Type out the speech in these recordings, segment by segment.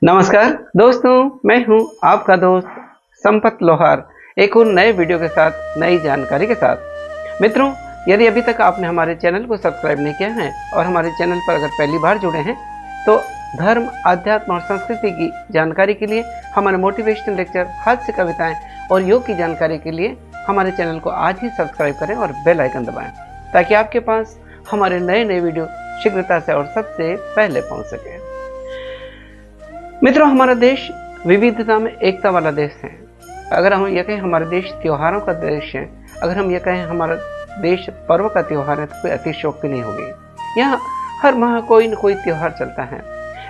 नमस्कार दोस्तों, मैं हूं आपका दोस्त संपत लोहार, एक और नए वीडियो के साथ नई जानकारी के साथ। मित्रों, यदि अभी तक आपने हमारे चैनल को सब्सक्राइब नहीं किया है और हमारे चैनल पर अगर पहली बार जुड़े हैं तो धर्म, अध्यात्म और संस्कृति की जानकारी के लिए, हमारे मोटिवेशनल लेक्चर, हास्य कविताएं और योग की जानकारी के लिए हमारे चैनल को आज ही सब्सक्राइब करें और बेल आइकन दबाएं ताकि आपके पास हमारे नए नए वीडियो शीघ्रता से और सबसे पहले पहुंच सके। मित्रों, हमारा देश विविधता में एकता वाला देश है। अगर हम ये कहें हमारा देश त्योहारों का देश है, अगर हम ये कहें हमारा देश पर्व का त्योहार है, तो कोई अतिशयोक्ति नहीं होगी। यहाँ हर माह कोई न कोई त्योहार चलता है।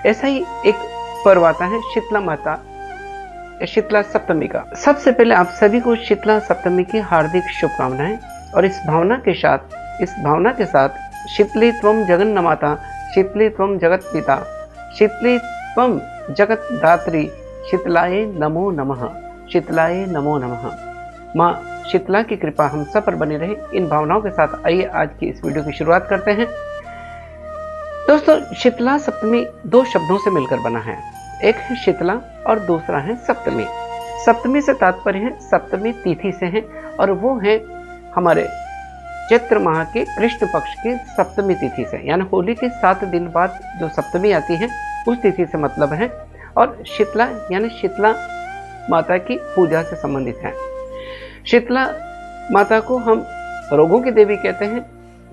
ऐसा ही एक पर्व आता है शीतला माता, शीतला सप्तमी का। सबसे पहले आप सभी को शीतला सप्तमी की हार्दिक शुभकामनाएं। और इस भावना के साथ शीतली त्वम जगन्न माता, शीतली त्वम जगत पिता, शीतली त्वम जगत दात्री, शीतलाये नमो नमः, शीतलाये नमो नमः। माँ शीतला की कृपा हम सब पर बनी रहे। इन भावनाओं के साथ आइए आज की इस वीडियो की शुरुआत करते हैं। दोस्तों, शीतला सप्तमी दो शब्दों से मिलकर बना है। एक है शीतला और दूसरा है सप्तमी। सप्तमी से तात्पर्य है सप्तमी तिथि से है और वो है हमारे चैत्र माह के कृष्ण पक्ष की सप्तमी तिथि से, यानी होली के 7 दिन बाद जो सप्तमी आती है उस तिथि से मतलब है। और शीतला यानी शीतला माता की पूजा से संबंधित है। शीतला माता को हम रोगों की देवी कहते हैं,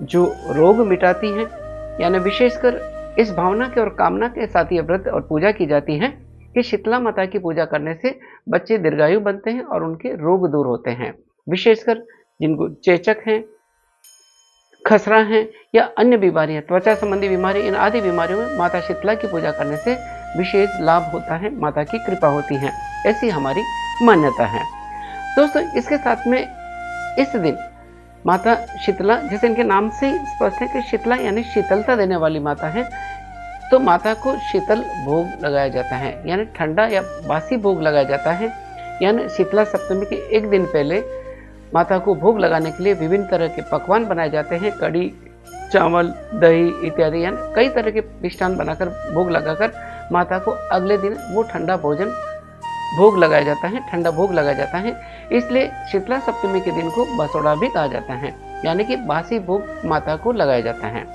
जो रोग मिटाती हैं। यानी विशेषकर इस भावना के और कामना के साथ ये व्रत और पूजा की जाती है कि शीतला माता की पूजा करने से बच्चे दीर्घायु बनते हैं और उनके रोग दूर होते हैं। विशेषकर जिनको चेचक हैं, खसरा है या अन्य बीमारियां, त्वचा संबंधी बीमारी, इन आदि बीमारियों में माता शीतला की पूजा करने से विशेष लाभ होता है, माता की कृपा होती है, ऐसी हमारी मान्यता है। दोस्तों, इसके साथ में इस दिन माता शीतला, जैसे इनके नाम से ही स्पष्ट है कि शीतला यानी शीतलता देने वाली माता है, तो माता को शीतल भोग लगाया जाता है, यानी ठंडा या बासी भोग लगाया जाता है। यानी शीतला सप्तमी के एक दिन पहले माता को भोग लगाने के लिए विभिन्न तरह के पकवान बनाए जाते हैं। कड़ी, चावल, दही इत्यादि, यानी कई तरह के मिष्ठान बनाकर भोग लगाकर माता को अगले दिन वो ठंडा भोजन भोग लगाया जाता है, ठंडा भोग लगाया जाता है। इसलिए शीतला सप्तमी के दिन को बसोड़ा भी कहा जाता है, यानी कि बासी भोग माता को लगाया जाता है।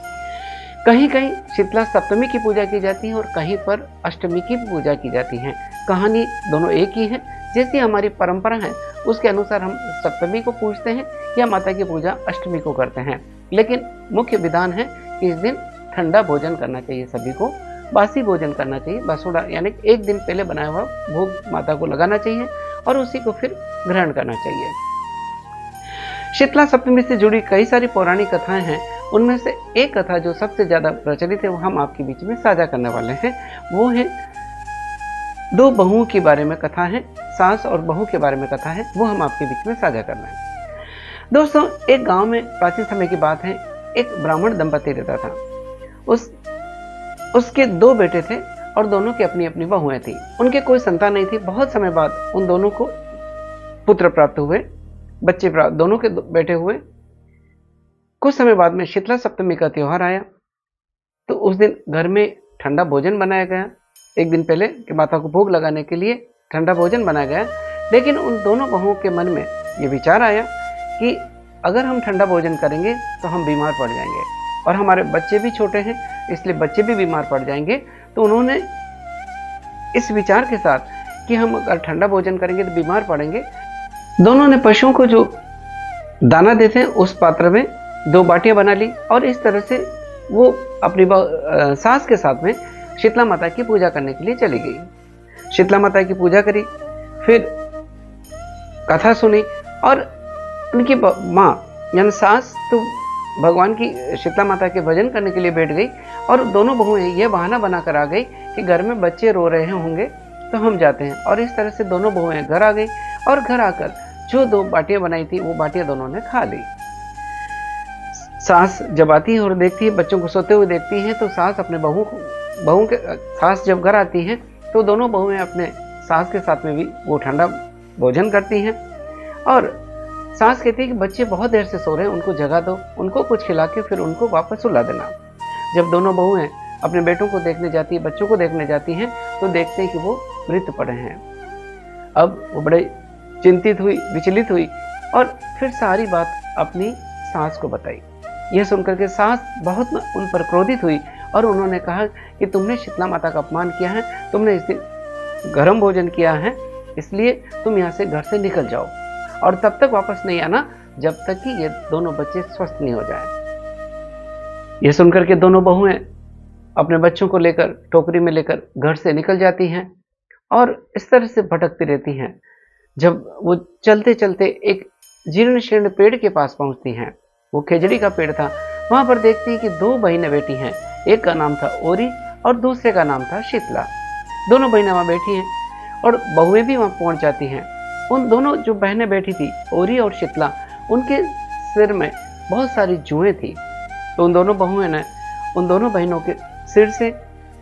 कहीं कहीं शीतला सप्तमी की पूजा की जाती है और कहीं पर अष्टमी की पूजा की जाती है। कहानी दोनों एक ही है। जैसी हमारी परंपरा है उसके अनुसार हम सप्तमी को पूजते हैं या माता की पूजा अष्टमी को करते हैं। लेकिन मुख्य विधान है कि इस दिन ठंडा भोजन करना चाहिए, सभी को बासी भोजन करना चाहिए। बसोड़ा यानी एक दिन पहले बनाया हुआ भोग माता को लगाना चाहिए और उसी को फिर ग्रहण करना चाहिए। शीतला सप्तमी से जुड़ी कई सारी पौराणिक कथाएं हैं। उनमें से एक कथा जो सबसे ज्यादा प्रचलित है वो हम आपके बीच में साझा करने वाले हैं। वो है दो बहुओं के बारे में कथा है, सास और बहू के बारे में कथा है, वो हम आपके बीच में साझा कर रहे हैं। दोस्तों, एक गांव में प्राचीन समय की बात है, एक ब्राह्मण दंपति रहता था। उसके 2 बेटे थे और दोनों की अपनी अपनी बहुएं थी। उनके कोई संतान नहीं थी। बहुत समय बाद उन दोनों को पुत्र प्राप्त हुए, बच्चे प्राप्त, दोनों के बेटे हुए। कुछ समय बाद में शीतला सप्तमी का त्योहार आया, तो उस दिन घर में ठंडा भोजन बनाया गया। एक दिन पहले कि माता को भोग लगाने के लिए ठंडा भोजन बनाया गया। लेकिन उन दोनों बहुओं के मन में ये विचार आया कि अगर हम ठंडा भोजन करेंगे तो हम बीमार पड़ जाएंगे और हमारे बच्चे भी छोटे हैं, इसलिए बच्चे भी बीमार पड़ जाएंगे। तो उन्होंने इस विचार के साथ कि हम अगर ठंडा भोजन करेंगे तो बीमार पड़ेंगे, दोनों ने पशुओं को जो दाना देते हैं उस पात्र में 2 बाटियां बना ली और इस तरह से वो अपनी सास के साथ में शीतला माता की पूजा करने के लिए चली गई। शीतला माता की पूजा करी, फिर कथा सुनी और उनकी माँ यानी सास तो भगवान की शीतला माता के भजन करने के लिए बैठ गई और दोनों बहुएं यह बहाना बनाकर आ गई कि घर में बच्चे रो रहे होंगे तो हम जाते हैं। और इस तरह से दोनों बहुएं घर आ गई और घर आकर जो 2 बाटियां बनाई थी वो बाटियां दोनों ने खा ली। सास जब आती है और देखती है, बच्चों को सोते हुए देखती है, तो सास अपने बहू के सास जब घर आती हैं तो दोनों बहुएं अपने सास के साथ में भी वो ठंडा भोजन करती हैं। और सास कहती है कि बच्चे बहुत देर से सो रहे हैं, उनको जगा दो, उनको कुछ खिला के फिर उनको वापस सुला देना। जब दोनों बहुएं अपने बेटों को देखने जाती है, बच्चों को देखने जाती हैं, तो देखते हैं कि वो मृत पड़े हैं। अब वो बड़े चिंतित हुई, विचलित हुई और फिर सारी बात अपनी सास को बताई। यह सुनकर के सास बहुत उन पर क्रोधित हुई और उन्होंने कहा कि तुमने शीतला माता का अपमान किया है, तुमने इस दिन गर्म भोजन किया है, इसलिए तुम यहाँ से घर से निकल जाओ और तब तक वापस नहीं आना जब तक कि ये दोनों बच्चे स्वस्थ नहीं हो जाए। ये सुनकर के दोनों बहुएं अपने बच्चों को लेकर टोकरी में लेकर घर से निकल जाती हैं और इस तरह से भटकती रहती हैं। जब वो चलते चलते एक जीर्ण शीर्ण पेड़ के पास पहुंचती हैं, वो खेजड़ी का पेड़ था, वहां पर देखती हैं कि दो बहनें बैठी हैं। एक का नाम था ओरी और दूसरे का नाम था शीतला। दोनों बहनें वहां बैठी हैं और बहुएं भी वहां पहुंच जाती हैं। उन दोनों जो बहनें बैठी थी, ओरी और शीतला, उनके सिर में बहुत सारी जुएं थी। तो उन दोनों बहुओं ने उन दोनों बहनों के सिर से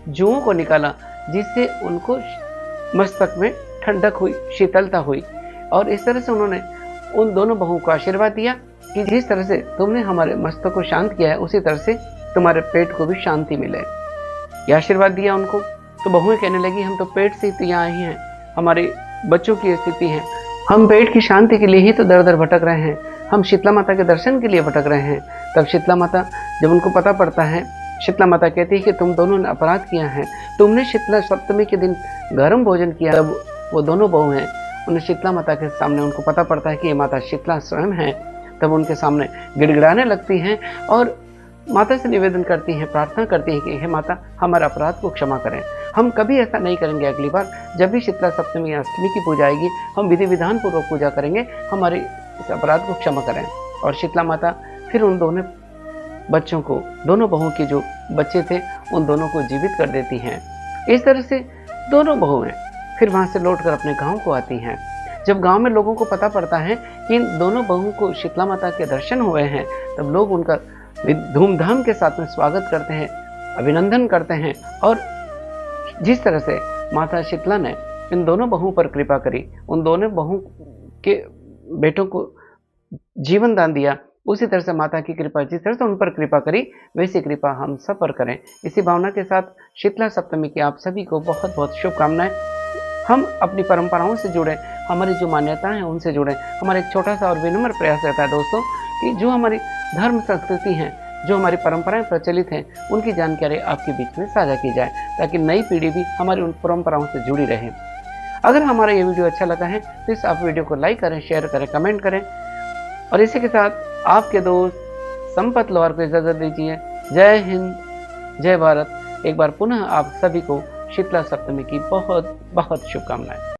जुओं को निकाला, जिससे उनको मस्तक में ठंडक हुई, शीतलता हुई। और इस तरह से उन्होंने उन दोनों बहुओं को आशीर्वाद दिया कि जिस तरह से तुमने हमारे मस्तक को शांत किया है, उसी तरह से तुम्हारे पेट को भी शांति मिले। यह आशीर्वाद दिया उनको। तो बहुएं कहने लगी, हम तो पेट से ही यहाँ आई हैं, हमारे बच्चों की स्थिति है, हम पेट की शांति के लिए ही तो दर दर भटक रहे हैं, हम शीतला माता के दर्शन के लिए भटक रहे हैं। तब शीतला माता, जब उनको पता पड़ता है, शीतला माता कहती है कि तुम दोनों ने अपराध किया है, तुमने शीतला सप्तमी के दिन गर्म भोजन किया। तब वो दोनों बहू हैं, उन्हें शीतला माता के सामने उनको पता पड़ता है कि ये माता शीतला स्वयं है। तब उनके सामने गिड़गिड़ाने लगती हैं और माता से निवेदन करती हैं, प्रार्थना करती हैं कि हे माता, हमारे अपराध को क्षमा करें, हम कभी ऐसा नहीं करेंगे। अगली बार जब भी शीतला सप्तमी या अष्टमी की पूजा आएगी, हम विधि विधान पूर्वक पूजा करेंगे, हमारे इस अपराध को क्षमा करें। और शीतला माता फिर उन दोनों बच्चों को, दोनों बहुओं के जो बच्चे थे, उन दोनों को जीवित कर देती हैं। इस तरह से दोनों बहुएं फिर वहां से लौटकर अपने गांव को आती हैं। जब गांव में लोगों को पता पड़ता है कि इन दोनों बहुओं को शीतला माता के दर्शन हुए हैं, तब लोग उनका धूमधाम के साथ में स्वागत करते हैं, अभिनंदन करते हैं। और जिस तरह से माता शीतला ने इन दोनों बहुओं पर कृपा करी, उन दोनों बहुओं के बेटों को जीवन दान दिया, उसी तरह से माता की कृपा जिस तरह से उन पर कृपा करी, वैसी कृपा हम सब पर करें। इसी भावना के साथ शीतला सप्तमी की आप सभी को बहुत बहुत शुभकामनाएं। हम अपनी परंपराओं से जुड़ें, हमारी जो मान्यताएं हैं उनसे जुड़ें। हमारा एक छोटा सा और विनम्र प्रयास रहता है दोस्तों कि जो हमारी धर्म संस्कृति हैं, जो हमारी परंपराएं प्रचलित हैं, उनकी जानकारी आपके बीच में साझा की जाए, ताकि नई पीढ़ी भी हमारी उन परंपराओं से जुड़ी रहे। अगर हमारा ये वीडियो अच्छा लगा है तो इस आप वीडियो को लाइक करें, शेयर करें, कमेंट करें। और इसी के साथ आपके दोस्त संपत लोहार को इजाज़त दीजिए। जय हिंद, जय भारत। एक बार पुनः आप सभी को शीतला सप्तमी की बहुत बहुत शुभकामनाएं।